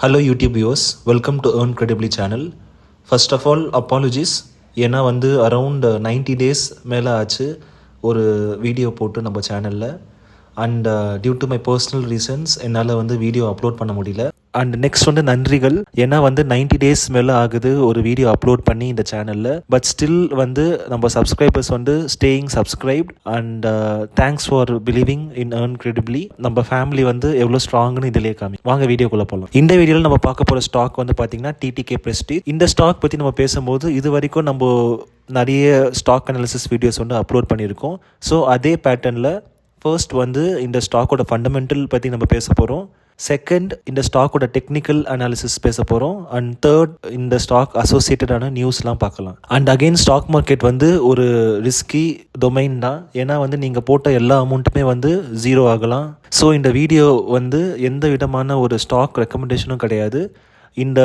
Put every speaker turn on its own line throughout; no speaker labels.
Hello YouTube viewers, welcome to Earn Credibly channel. First of all, apologies. ஏன்னா around 90 days மேலே ஆச்சு ஒரு video போட்டு நம்ம சேனலில். And due to my personal reasons என்னால் வீடியோ அப்லோட் பண்ண முடியல. அண்ட் நெக்ஸ்ட் நன்றிகள். ஏன்னா 90 டேஸ் மேலே ஆகுது ஒரு வீடியோ அப்லோட் பண்ணி இந்த சேனலில். பட் ஸ்டில் நம்ம subscribers staying subscribed. And thanks for believing in earn credibly. நம்ம ஃபேமிலி எவ்வளோ ஸ்ட்ராங்னு இதிலே காமி. வாங்க வீடியோக்குள்ளே போகலாம். இந்த வீடியோவில் நம்ம பார்க்க போகிற ஸ்டாக் பார்த்தீங்கன்னா டிடிகே பிரஸ்டீஜ். இந்த ஸ்டாக் பற்றி நம்ம பேசும்போது இது வரைக்கும் நம்ம நிறைய ஸ்டாக் அனாலிசிஸ் வீடியோஸ் அப்லோட் பண்ணியிருக்கோம். ஸோ அதே பேட்டர்னில் ஃபர்ஸ்ட் இந்த ஸ்டாக்கோட ஃபண்டமெண்டல் பற்றி நம்ம பேச போகிறோம். செகண்ட், இந்த ஸ்டாக்கோட டெக்னிக்கல் அனாலிசிஸ் பேச போகிறோம். அண்ட் தேர்ட், இந்த ஸ்டாக் அசோசியேட்டடான நியூஸ்லாம் பார்க்கலாம். அண்ட் அகெயின் ஸ்டாக் மார்க்கெட் ஒரு ரிஸ்கி டொமைன் தான். ஏன்னா நீங்கள் போட்ட எல்லா அமௌண்ட்டுமே ஜீரோ ஆகலாம். ஸோ இந்த வீடியோ எந்த விதமான ஒரு ஸ்டாக் ரெக்கமெண்டேஷனும் கிடையாது. இந்த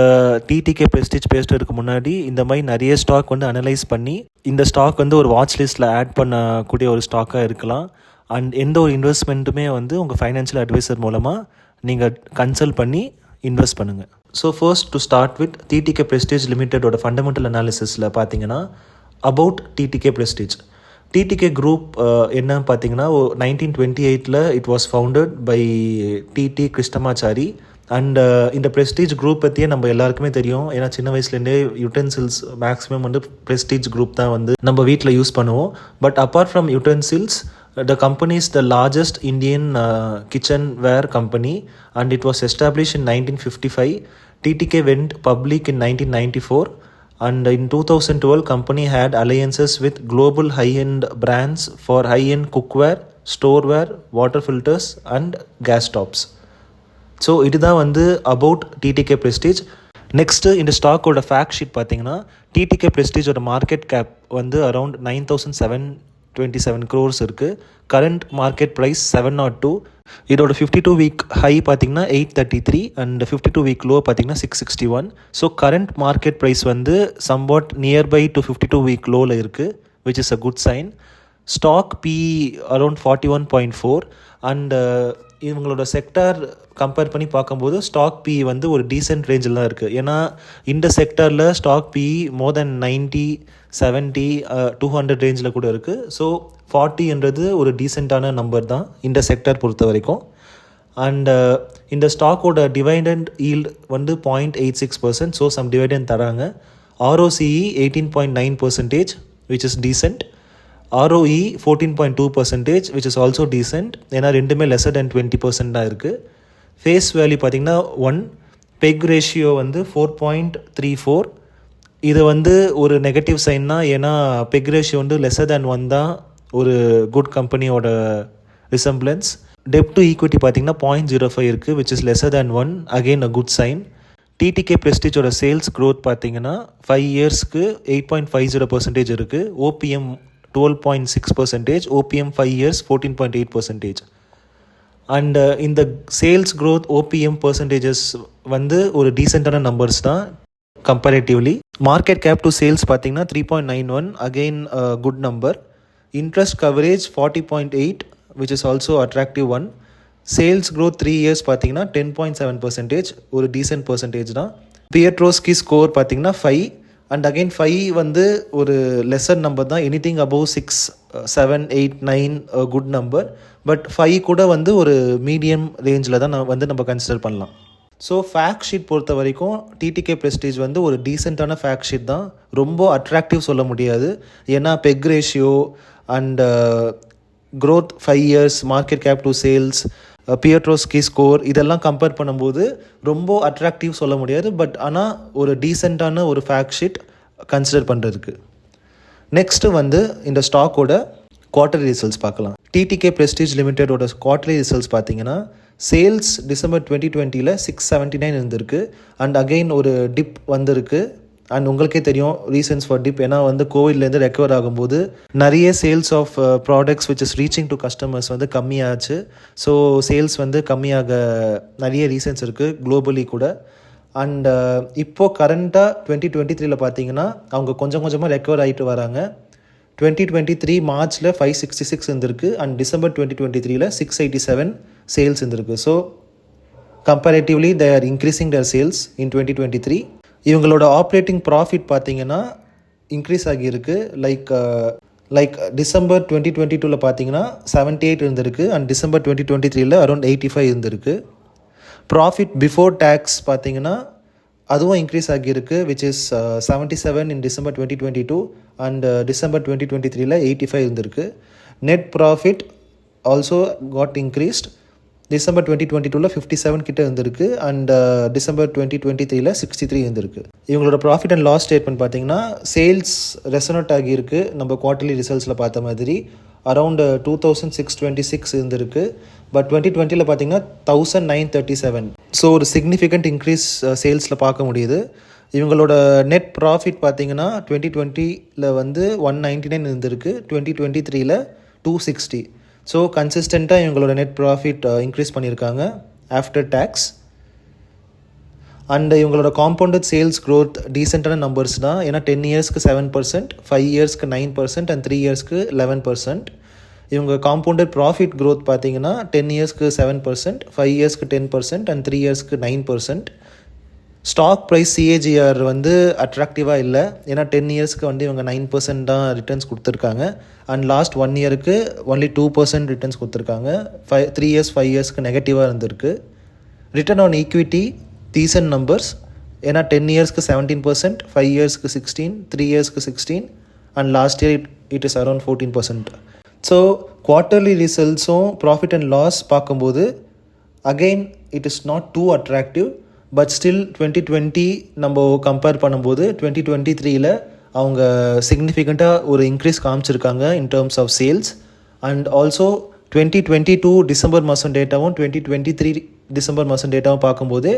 டிடிகே பிரஸ்டீஜ் பேசுறதுக்கு முன்னாடி இந்த மாதிரி நிறைய ஸ்டாக் அனலைஸ் பண்ணி இந்த ஸ்டாக் ஒரு வாட்ச் லிஸ்ட்டில் ஆட் பண்ணக்கூடிய ஒரு ஸ்டாக்காக இருக்கலாம். அண்ட் எந்த ஒரு இன்வெஸ்ட்மெண்ட்டுமே உங்கள் ஃபைனான்ஷியல் அட்வைசர் மூலமாக நீங்கள் கன்சல்ட் பண்ணி இன்வெஸ்ட் பண்ணுங்கள். So first to start with TTK Prestige லிமிடெடோட ஃபண்டமெண்டல் அனாலிசிஸில் பார்த்தீங்கன்னா about TTK Prestige. TTK group என்னன்னு பார்த்தீங்கன்னா 1928 it was founded by TT Krishnamachari. And இந்த ப்ரெஸ்டீஜ் குரூப் பற்றியே நம்ம எல்லாருக்குமே தெரியும். ஏன்னா சின்ன வயசுலேருந்தே யுட்டென்சில்ஸ் மேக்ஸிமம் ப்ரெஸ்டீஜ் குரூப் தான் நம்ம வீட்டில் யூஸ் பண்ணுவோம். But apart from utensils, the company is the largest Indian kitchenware company and it was established in 1955. TTK went public in 1994 and in 2012 company had alliances with global high-end brands for high-end cookware, storeware, water filters and gas tops. So இதுதான் about TTK Prestige. Next இந்த ஸ்டாக்கோட fact sheet பார்த்தீங்கன்னா TTK பிரஸ்டீஜோட market cap around 9,727 crores இருக்குது. Current market price 702. இதோட 52 week high பார்த்தீங்கன்னா 833 and 52 week low பார்த்தீங்கன்னா 661. So current market price somewhat nearby to 52 week லோவில் இருக்குது, which is a good sign. Stock PE around 41.4 and இவங்களோட sector compare பண்ணி பார்க்கும்போது stock BE ஒரு டீசென்ட் ரேஞ்சில் தான் இருக்குது. ஏன்னா இந்த செக்டாரில் ஸ்டாக் பிஇ மோர் தென் 90, 70, 200 ரேஞ்சில் கூட இருக்குது. ஸோ 40 ஒரு டீசெண்டான நம்பர் தான் இந்த செக்டார் பொறுத்த வரைக்கும். அண்ட் இந்த ஸ்டாக்கோட dividend yield 0.86%. So some dividend தராங்க. ROCE 18.9%, which is decent. ROE 14.2%, which is also decent. ஏன்னா ரெண்டுமே லெஸர் தென் 20% தான் இருக்குது. ஃபேஸ் வேல்யூ பார்த்திங்கன்னா 1. PEG ratio 4.34. இது ஒரு நெகட்டிவ் சைன் தான். ஏன்னா பெக் ரேஷியோ லெஸர் தேன் 1 தான் ஒரு குட் கம்பெனியோட ரிசம்பிளன்ஸ். டெப்ட் டு ஈக்விட்டி பார்த்திங்கன்னா 0.05 இருக்குது, which is lesser than 1, again a good sign. TTK பிரஸ்டீஜோட சேல்ஸ் க்ரோத் பார்த்திங்கன்னா 5 இயர்ஸ்க்கு 8.50% இருக்குது. OPM 12.6%, OPM 5 years 14.8%. அண்ட் இந்த சேல்ஸ் க்ரோத் OPM பர்சன்டேஜஸ் ஒரு டீசெண்டான நம்பர்ஸ் தான் comparatively. Market cap to sales பார்த்தீங்கன்னா 3.91, again good number. Interest coverage 40.8, which is also attractive one. Sales growth 3 years பார்த்தீங்கன்னா 10.7%, ஒரு டீசென்ட் பர்சன்டேஜ் தான். பியட்ரோஸ்கி ஸ்கோர் பார்த்தீங்கன்னா 5 அண்ட் அகெயின் 5 ஒரு லெஸர் நம்பர் தான். Anything above 6, 7, 8, 9 good number. But 5 கூட ஒரு மீடியம் ரேஞ்சில் தான் நம்ம கன்சிடர் பண்ணலாம். ஸோ ஃபேக்ட் ஷீட் பொறுத்த வரைக்கும் டிடிகே பிரஸ்டீஜ் ஒரு டீசெண்டான ஃபேக்ட் ஷீட் தான். ரொம்ப அட்ராக்டிவ் சொல்ல முடியாது. ஏன்னா PEG ratio and growth 5 years, market cap to sales, Piotroski score இதெல்லாம் கம்பேர் பண்ணும்போது ரொம்ப அட்ராக்டிவ் சொல்ல முடியாது. பட் ஆனால் ஒரு டீசெண்டான ஒரு ஃபேக்ட் ஷீட் கன்சிடர் பண்ணுறதுக்கு. நெக்ஸ்ட்டு இந்த ஸ்டாக்கோட குவார்ட்டர்லி ரிசல்ட்ஸ் பார்க்கலாம். டிடிகே பிரஸ்டீஜ் லிமிடெடோட குவார்ட்டர்லி ரிசல்ட்ஸ் பார்த்தீங்கன்னா சேல்ஸ் டிசம்பர் 2020 679 இருந்திருக்கு. அண்ட் அகெயின் ஒரு டிப் வந்திருக்கு. அண்ட் உங்களுக்கே தெரியும் ரீசன்ஸ் ஃபார் டிப். ஏன்னா கோவிட்லேருந்து ரெக்கவர் ஆகும்போது நிறைய sales of products which is reaching to customers கம்மியாச்சு. ஸோ சேல்ஸ் கம்மியாக நிறைய ரீசன்ஸ் இருக்குது குளோபலி கூட. அண்ட் இப்போது கரண்ட்டாக 2023 பார்த்தீங்கன்னா அவங்க கொஞ்சம் கொஞ்சமாக ரெக்கவர் ஆகிட்டு வராங்க. 2023 மார்ச்சில் 566 இருந்திருக்கு அண்ட் டிசம்பர் 2023 687 சேல்ஸ் இருந்திருக்கு. So comparatively they are increasing their sales in 2023. இவங்களோட ஆப்ரேட்டிங் ப்ராஃபிட் பார்த்தீங்கன்னா இன்க்ரீஸ் ஆகியிருக்கு. லைக் டிசம்பர் 2022 பார்த்தீங்கன்னா 78 இருந்திருக்கு அண்ட் டிசம்பர் 2023 அரௌண்ட் 85 இருந்திருக்கு. ப்ராஃபிட் பிஃபோர் டேக்ஸ் பார்த்தீங்கன்னா அதுவும் இன்க்ரீஸ் ஆகியிருக்கு, which is 77 in December 2022 and December 2023 85 இருந்திருக்கு. Net profit also got increased. December 2022 57 கிட்ட இருந்திருக்கு அண்ட் டிசம்பர் 2023 63 இருந்திருக்கு. இவங்களோட ப்ராஃபிட் அண்ட் லாஸ் ஸ்டேட்மெண்ட் பார்த்தீங்கன்னா சேல்ஸ் ரெசனட் ஆகியிருக்கு. நம்ம குவார்ட்டர்லி ரிசல்ட்ஸில் பார்த்த மாதிரி அரௌண்ட் 2626 இருந்திருக்கு. பட் 2020 பார்த்தீங்கன்னா 1937. ஸோ ஒரு சிக்னிஃபிகண்ட் இன்க்ரீஸ் சேல்ஸில் பார்க்க முடியுது. இவங்களோட நெட் ப்ராஃபிட் பார்த்தீங்கன்னா 2020 வந்து 199 இருந்திருக்கு, 2023 260. ஸோ கன்சிஸ்டண்ட்டாக இவங்களோட நெட் ப்ராஃபிட் இன்க்ரீஸ் பண்ணியிருக்காங்க ஆஃப்டர் டேக்ஸ். அண்ட் இவங்களோட காம்பவுண்டட் சேல்ஸ் க்ரோத் டீசெண்டான நம்பர்ஸ் தான். ஏன்னா 10 இயர்ஸ்க்கு 7%, 5 இயர்ஸ்க்கு 9% அண்ட் 3 இயர்ஸ்க்கு 11%. இவங்க காம்பவுண்டட் ப்ராஃபிட் க்ரோத் பார்த்தீங்கன்னா 10 இயர்ஸ்க்கு 7%, 5 இயர்ஸ்க்கு 10% அண்ட் 3 இயர்ஸ்க்கு 9%. ஸ்டாக் ப்ரைஸ் சிஏஜிஆர் வந்து அட்ராக்டிவாக இல்லை. ஏன்னா 10 இயர்ஸ்க்கு வந்து இவங்க 9% தான் ரிட்டர்ன்ஸ் கொடுத்துருக்காங்க அண்ட் லாஸ்ட் 1 இயருக்கு ஒன்லி 2% ரிட்டர்ன்ஸ் கொடுத்துருக்காங்க. 3 இயர்ஸ் 5 இயர்ஸ்க்கு நெகட்டிவாக இருந்திருக்கு. Return on equity decent numbers. ஏன்னா 10 இயர்ஸ்க்கு 17%, 5 இயர்ஸ்க்கு 16, 3 இயர்ஸ்க்கு 16 and last year it is around 14%. So quarterly ரிசல்ட்ஸும் ப்ராஃபிட் அண்ட் லாஸ் பார்க்கும்போது again it is not too attractive. But still 2020 நம்ம கம்பேர் பண்ணும்போது 2023 அவங்க சிக்னிஃபிகண்ட்டாக ஒரு இன்க்ரீஸ் காமிச்சிருக்காங்க in terms of sales. And also 2022 December மாதம் டேட்டாவும் 2023 டிசம்பர் மாதம் டேட்டாவும் பார்க்கும்போது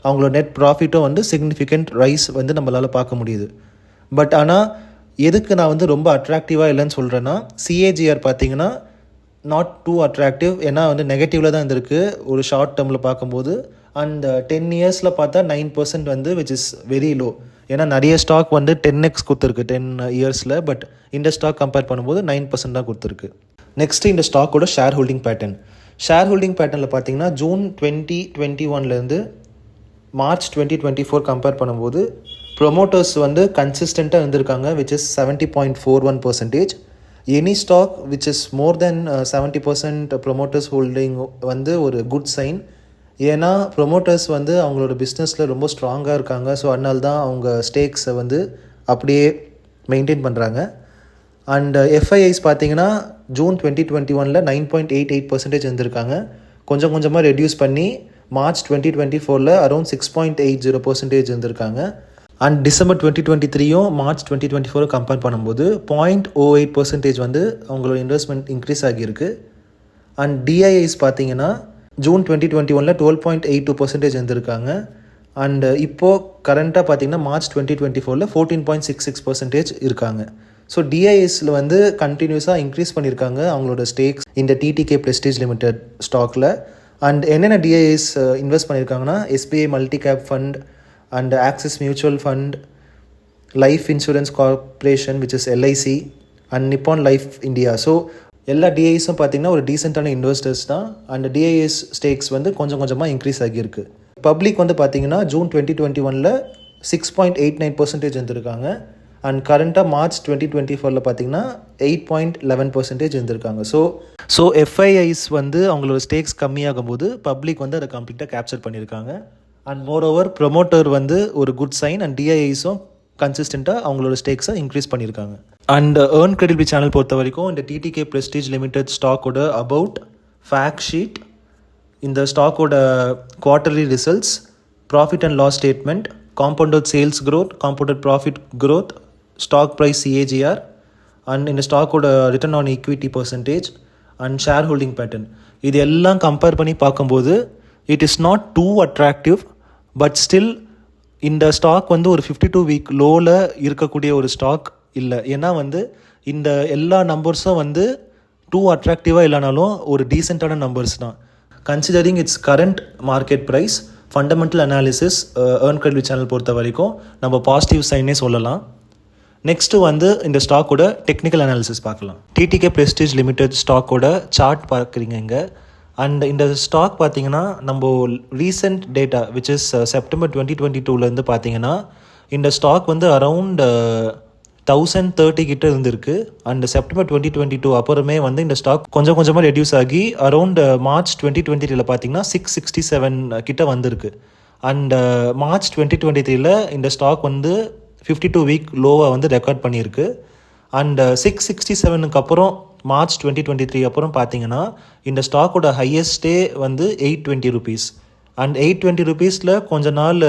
அவங்களோட நெட் ப்ராஃபிட்டும் வந்து சிக்னிஃபிகண்ட் ரைஸ் வந்து நம்மளால் பார்க்க முடியுது. பட் ஆனால் எதுக்கு நான் வந்து ரொம்ப அட்ராக்டிவாக இல்லைன்னு சொல்கிறேன்னா, சிஏஜிஆர் பார்த்தீங்கன்னா நாட் டூ அட்ராக்டிவ். ஏன்னா வந்து நெகட்டிவில் தான் இருந்திருக்கு ஒரு ஷார்ட் டேர்மில் பார்க்கும்போது. அண்ட் 10 இயர்ஸில் பார்த்தா 9% வந்து விச் இஸ் வெரி லோ. ஏன்னா நிறைய ஸ்டாக் வந்து 10x கொடுத்துருக்கு 10 இயர்ஸில். பட் இந்த ஸ்டாக் கம்பேர் பண்ணும்போது 9% தான் கொடுத்துருக்கு. நெக்ஸ்ட்டு இந்த ஸ்டாக்கோட share holding pattern. Share holding பேட்டர்னில் பார்த்தீங்கன்னா ஜூன் 2021 மார்ச் 2024 கம்பேர் பண்ணும்போது ப்ரொமோட்டர்ஸ் வந்து கன்சிஸ்டண்ட்டாக இருந்திருக்காங்க, which is 70.41%. Any stock which is more than 70% promoters holding வந்து ஒரு குட் சைன். ஏன்னா ப்ரொமோட்டர்ஸ் வந்து அவங்களோட பிஸ்னஸில் ரொம்ப ஸ்ட்ராங்காக இருக்காங்க. ஸோ அதனால தான் அவங்க ஸ்டேக்ஸை வந்து அப்படியே மெயின்டைன் பண்ணுறாங்க. அண்ட் எஃப்ஐஐஸ் பார்த்தீங்கன்னா ஜூன் 2021 9.88% இருந்திருக்காங்க. கொஞ்சம் கொஞ்சமாக ரெடியூஸ் பண்ணி மார்ச் 2024 அரௌண்ட் 6.80% இருந்திருக்காங்க. அண்ட் டிசம்பர் 2023 மார்ச் 2024 கம்பேர் பண்ணும்போது 0.08% வந்து அவங்களோட இன்வெஸ்ட்மெண்ட் இன்க்ரீஸ் ஆகியிருக்கு. அண்ட் டிஐஐஸ் பார்த்தீங்கன்னா ஜூன் 2021 12.82% இருந்திருக்காங்க. அண்ட் இப்போது கரண்ட்டாக பார்த்தீங்கன்னா மார்ச் 2024 14.66% இருக்காங்க. ஸோ டிஐஎஸில் வந்து கண்டினியூஸாக இன்க்ரீஸ் பண்ணியிருக்காங்க அவங்களோட ஸ்டேக்ஸ் இந்த டிடிகே ப்ரெஸ்டீஜ் லிமிடெட் ஸ்டாக்கில். அண்ட் என்னென்ன டிஐஎஸ் இன்வெஸ்ட் பண்ணியிருக்காங்கன்னா SBI multi cap fund and axis mutual fund, life insurance corporation which is LIC and Nippon life India. So எல்லா டிஐஎஸும் பார்த்திங்கன்னா ஒரு டீசெண்டான இன்வெஸ்டர்ஸ் தான். அண்ட் டிஐஎஸ் ஸ்டேக்ஸ் வந்து கொஞ்சம் கொஞ்சமாக இன்க்ரீஸ் ஆகியிருக்கு. பப்ளிக் வந்து பார்த்திங்கன்னா ஜூன் 2021 6.89% இருந்திருக்காங்க. அண்ட் கரண்ட்டாக மார்ச் 2024 பார்த்திங்கன்னா 8.11% இருந்திருக்காங்க. ஸோ எஃப்ஐஐஸ் வந்து அவங்களோட ஸ்டேக்ஸ் கம்மியாகும் போது பப்ளிக் வந்து அதை கம்ப்ளீட்டாக கேப்சர் பண்ணியிருக்காங்க. அண்ட் மோர் ஓவர் ப்ரொமோட்டர் வந்து ஒரு குட் சைன் அண்ட் டிஐஎஸும் கன்சிஸ்டண்ட்டாக அவங்களோட ஸ்டேக்ஸை இன்க்ரீஸ் பண்ணியிருக்காங்க. அண்ட் ஏர்ன் கிரெடிபிலிட்டி சேனல் பொறுத்த வரைக்கும் இந்த டிடிகே ப்ரெஸ்டீஜ் லிமிடெட் ஸ்டாக்கோட அபவுட் ஃபேக்ட் ஷீட், இந்த ஸ்டாக்கோட quarterly results, profit and loss statement, compounded sales growth, compounded profit growth, stock price CAGR and இந்த ஸ்டாக்கோட return on equity percentage and share holding pattern, இது எல்லாம் கம்பேர் பண்ணி பார்க்கும்போது it is not too attractive. But still இந்த stock வந்து ஒரு 52 week லோவில் இருக்கக்கூடிய ஒரு ஸ்டாக் இல்லை. ஏன்னா வந்து இந்த எல்லா நம்பர்ஸும் வந்து டூ அட்ராக்டிவாக இல்லைனாலும் ஒரு டீசெண்டான நம்பர்ஸ் தான். Considering its current market price, fundamental analysis earn credibility channel பொறுத்த வரைக்கும் நம்ம பாசிட்டிவ் சைனே சொல்லலாம். நெக்ஸ்ட்டு வந்து இந்த ஸ்டாக்கோட டெக்னிக்கல் அனாலிசிஸ் பார்க்கலாம். டிடிகே ப்ரெஸ்டீஜ் லிமிடெட் ஸ்டாக்கோட சார்ட் பார்க்குறீங்க இங்கே. அண்ட் இந்த ஸ்டாக் பார்த்தீங்கன்னா நம்ம recent data which is September 2022 பார்த்தீங்கன்னா இந்த ஸ்டாக் வந்து அரவுண்ட் 1030 கிட்ட இருந்திருக்கு. அண்ட் செப்டம்பர் 2022 அப்புறமே வந்து இந்த ஸ்டாக் கொஞ்சம் கொஞ்சமாக ரெடியூஸ் ஆகி அரவுண்ட் மார்ச் 2023 பார்த்தீங்கன்னா 667 கிட்ட வந்திருக்கு. அண்ட் மார்ச் 2023 இந்த ஸ்டாக் வந்து 52 வீக் லோவாக வந்து ரெக்கார்ட் பண்ணியிருக்கு. அண்ட் 667க்கு அப்புறம் மார்ச் 2023 அப்புறம் பார்த்தீங்கன்னா இந்த ஸ்டாக்கோட ஹையஸ்டே வந்து 820 rupees. அண்ட் 820 rupeesல கொஞ்ச நாள்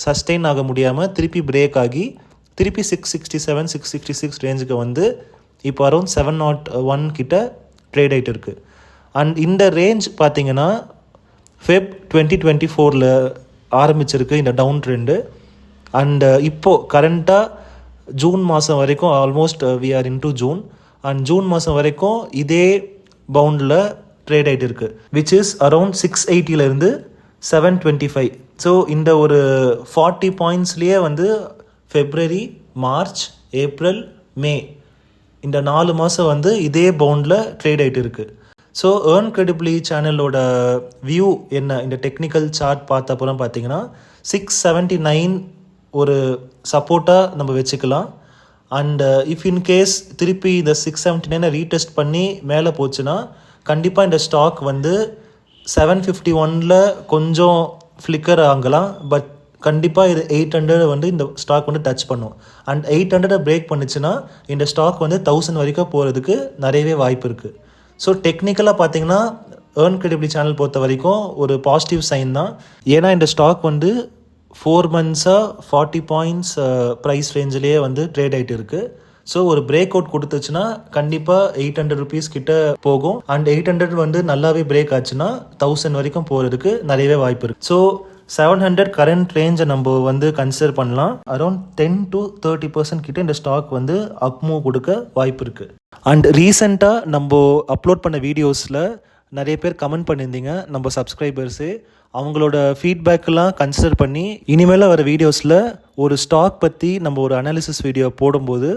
சஸ்டெயின் ஆக முடியாமல் திருப்பி பிரேக் ஆகி திருப்பி 667 666 ரேஞ்சுக்கு வந்து இப்போ அரௌண்ட் 701 கிட்ட ட்ரேட் ஆகிட்டு இருக்கு. அண்ட் இந்த ரேஞ்ச் பார்த்தீங்கன்னா ஃபெப் 2024 ஆரம்பிச்சிருக்கு இந்த டவுன் ட்ரெண்டு. அண்ட் இப்போது கரண்ட்டாக ஜூன் மாதம் வரைக்கும் almost we are into June. And June மாதம் வரைக்கும் இதே பவுண்டில் ட்ரேட் ஆகிட்டு இருக்குது விச் இஸ் அரவுண்ட் 680லேருந்து 725. ஸோ இந்த ஒரு 40 பாயிண்ட்ஸ்லேயே வந்து ஃபெப்ரவரி, மார்ச், ஏப்ரல், மே இந்த 4 மாதம் வந்து இதே பவுண்டில் ட்ரேட் ஆகிட்டு இருக்குது. ஸோ ஏர்ன் கிரெடிபிளி சேனலோட வியூ என்ன, இந்த டெக்னிக்கல் சார்ட் பார்த்த அப்புறம் பார்த்தீங்கன்னா 679 ஒரு சப்போர்ட்டாக நம்ம வச்சுக்கலாம். அண்ட் இஃப் இன்கேஸ் திருப்பி இந்த 679 ரீடெஸ்ட் பண்ணி மேலே போச்சுன்னா கண்டிப்பாக இந்த ஸ்டாக் வந்து 751 கொஞ்சம் ஃப்ளிக்கர் ஆகலாம். பட் கண்டிப்பாக இது 800 வந்து இந்த ஸ்டாக் வந்து டச் பண்ணும். அண்ட் 800 பிரேக் பண்ணிச்சுன்னா இந்த ஸ்டாக் வந்து 1000 வரைக்கும் போகிறதுக்கு நிறையவே வாய்ப்பு இருக்குது. ஸோ டெக்னிக்கலாக பார்த்தீங்கன்னா ஏர்ன் கிரெடிபிளி சேனல் பொறுத்த வரைக்கும் ஒரு பாசிட்டிவ் சைன் தான். ஏன்னா இந்த ஸ்டாக் வந்து 4 மந்த்ஸாக 40 பாயிண்ட்ஸ் ப்ரைஸ் ரேஞ்சிலேயே வந்து ட்ரேட் ஆகிட்டு இருக்குது. ஸோ ஒரு பிரேக் அவுட் கொடுத்துச்சுன்னா கண்டிப்பாக 800 rupees கிட்ட போகும். அண்ட் 800 வந்து நல்லாவே பிரேக் ஆச்சுன்னா 1000 வரைக்கும் போகிறதுக்கு நிறையவே வாய்ப்பு இருக்குது. ஸோ 700 கரண்ட் ரேஞ்சை நம்ம வந்து கன்சிடர் பண்ணலாம். அரௌண்ட் 10 to 30% கிட்ட இந்த ஸ்டாக் வந்து அப் மூவ் கொடுக்க வாய்ப்பு இருக்குது. அண்ட் ரீசெண்டாக நம்ம அப்லோட் பண்ண வீடியோஸில் நிறைய பேர் கமெண்ட் பண்ணியிருந்தீங்க நம்ம சப்ஸ்கிரைபர்ஸு. அவங்களோட ஃபீட்பேக்கெல்லாம் கன்சிடர் பண்ணி இனிமேல் வர வீடியோஸில் ஒரு ஸ்டாக் பற்றி நம்ம ஒரு அனாலிசிஸ் வீடியோ போடும்போது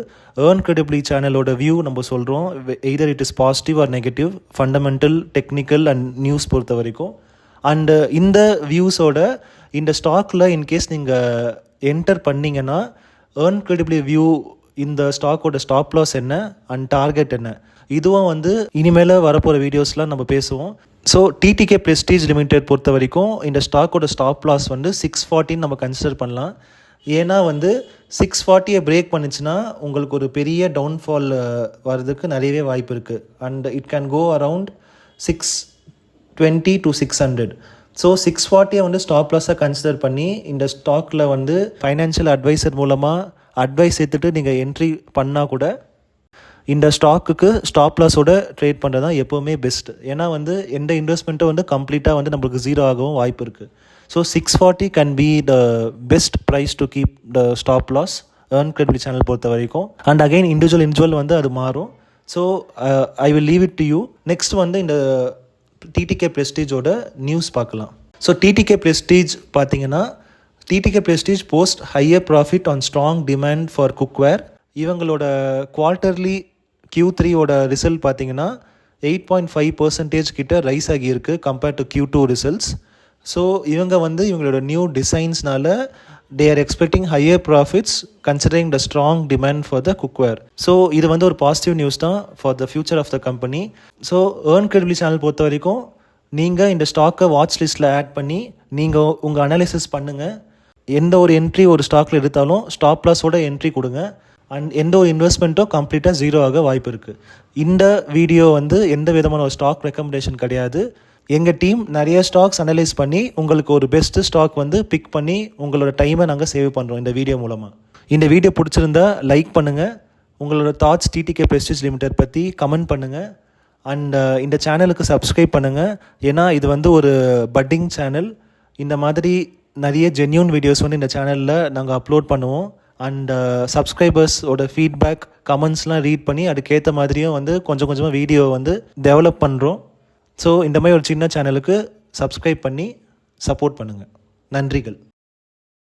ஏர்ன் கிரெடிபிளி சேனலோட வியூ நம்ம சொல்கிறோம். Either it is positive or negative, fundamental, technical and news பொறுத்த வரைக்கும். அண்டு இந்த வியூஸோட இந்த ஸ்டாக்கில் இன்கேஸ் நீங்கள் என்டர் பண்ணிங்கன்னா ஏர்ன் கிரெடிபிளி வியூ இந்த ஸ்டாக்கோட ஸ்டாப் லாஸ் என்ன அண்ட் டார்கெட் என்ன, இதுவும் வந்து இனிமேல் வரப்போகிற வீடியோஸ்லாம் நம்ம பேசுவோம். ஸோ டிடிகே ப்ரெஸ்டீஜ் லிமிடெட் பொறுத்த வரைக்கும் இந்த ஸ்டாக்கோட ஸ்டாப் லாஸ் வந்து 640 நம்ம கன்சிடர் பண்ணலாம். ஏன்னா வந்து 640 பிரேக் பண்ணிச்சுன்னா உங்களுக்கு ஒரு பெரிய டவுன்ஃபால் வர்றதுக்கு நிறையவே வாய்ப்பு இருக்குது. And it can go around 620 to 600. So 640 வந்து ஸ்டாப் லாஸாக கன்சிடர் பண்ணி இந்த ஸ்டாக்கில் வந்து ஃபைனான்ஷியல் அட்வைசர் மூலமாக அட்வைஸ் எடுத்துகிட்டு நீங்கள் என்ட்ரி பண்ணால் கூட இந்த ஸ்டாக்குக்கு ஸ்டாப் லாஸோட ட்ரேட் பண்ணுறது தான் எப்போவுமே பெஸ்ட். ஏன்னா வந்து எந்த இன்வெஸ்ட்மெண்ட்டும் வந்து கம்ப்ளீட்டாக வந்து நம்மளுக்கு ஜீரோ ஆகவும் வாய்ப்பு இருக்குது. So 640 can be the best price to keep the stop loss earn credibly channel பொறுத்த வரைக்கும். அண்ட் அகைன் இண்டிவிஜுவல் வந்து அது மாறும். So I will leave it to you. Next வந்து இந்த டிடிகே ப்ரெஸ்டீஜோட நியூஸ் பார்க்கலாம். ஸோ டிடிகே ப்ரெஸ்டீஜ் பார்த்தீங்கன்னா TTK Prestige post higher profit on strong demand for cookware. இவங்களோட குவார்ட்டர்லி Q3 ரிசல்ட் பார்த்தீங்கன்னா 8.5% கிட்ட ரைஸ் ஆகியிருக்கு compared to Q2 results. So இவங்க வந்து இவங்களோட new டிசைன்ஸ்னால they are expecting higher profits considering the strong demand for the cookware. So இது வந்து ஒரு பாசிட்டிவ் நியூஸ் தான் for the future of the company. So earn credibly channel பொறுத்த வரைக்கும் நீங்கள் இந்த ஸ்டாக்கை வாட்ச் லிஸ்ட்டில் ஆட் பண்ணி நீங்கள் உங்கள் அனாலிசிஸ் பண்ணுங்கள். எந்த ஒரு என்ட்ரி ஒரு ஸ்டாக்கில் எடுத்தாலும் ஸ்டாப் லாஸோட என்ட்ரி கொடுங்க. அண்ட் எந்த ஒரு இன்வெஸ்ட்மெண்ட்டும் கம்ப்ளீட்டாக ஜீரோ ஆக வாய்ப்பு இருக்குது. இந்த வீடியோ வந்து எந்த விதமான ஒரு ஸ்டாக் ரெக்கமெண்டேஷன் கிடையாது. எங்கள் டீம் நிறைய ஸ்டாக்ஸ் அனலைஸ் பண்ணி உங்களுக்கு ஒரு பெஸ்ட்டு ஸ்டாக் வந்து பிக் பண்ணி உங்களோட டைமை நாங்கள் சேவ் பண்ணுறோம் இந்த வீடியோ மூலமாக. இந்த வீடியோ பிடிச்சிருந்தா லைக் பண்ணுங்கள். உங்களோட தாட்ஸ் டிடிகே ப்ரெஸ்டீஜ் லிமிடெட் பற்றி கமெண்ட் பண்ணுங்கள். அண்ட் இந்த சேனலுக்கு சப்ஸ்கிரைப் பண்ணுங்கள். ஏன்னா இது வந்து ஒரு பட்டிங் சேனல். இந்த மாதிரி நிறைய ஜென்யூன் வீடியோஸ் வந்து இந்த சேனலில் நாங்கள் அப்லோட் பண்ணுவோம். அண்ட் சப்ஸ்கிரைபர்ஸோட ஃபீட்பேக் கமெண்ட்ஸ்லாம் ரீட் பண்ணி அதுக்கேற்ற மாதிரியும் வந்து கொஞ்சம் கொஞ்சமாக வீடியோ வந்து டெவலப் பண்ணுறோம். ஸோ இந்த மாதிரி ஒரு சின்ன சேனலுக்கு சப்ஸ்கிரைப் பண்ணி சப்போர்ட் பண்ணுங்கள். நன்றிகள்.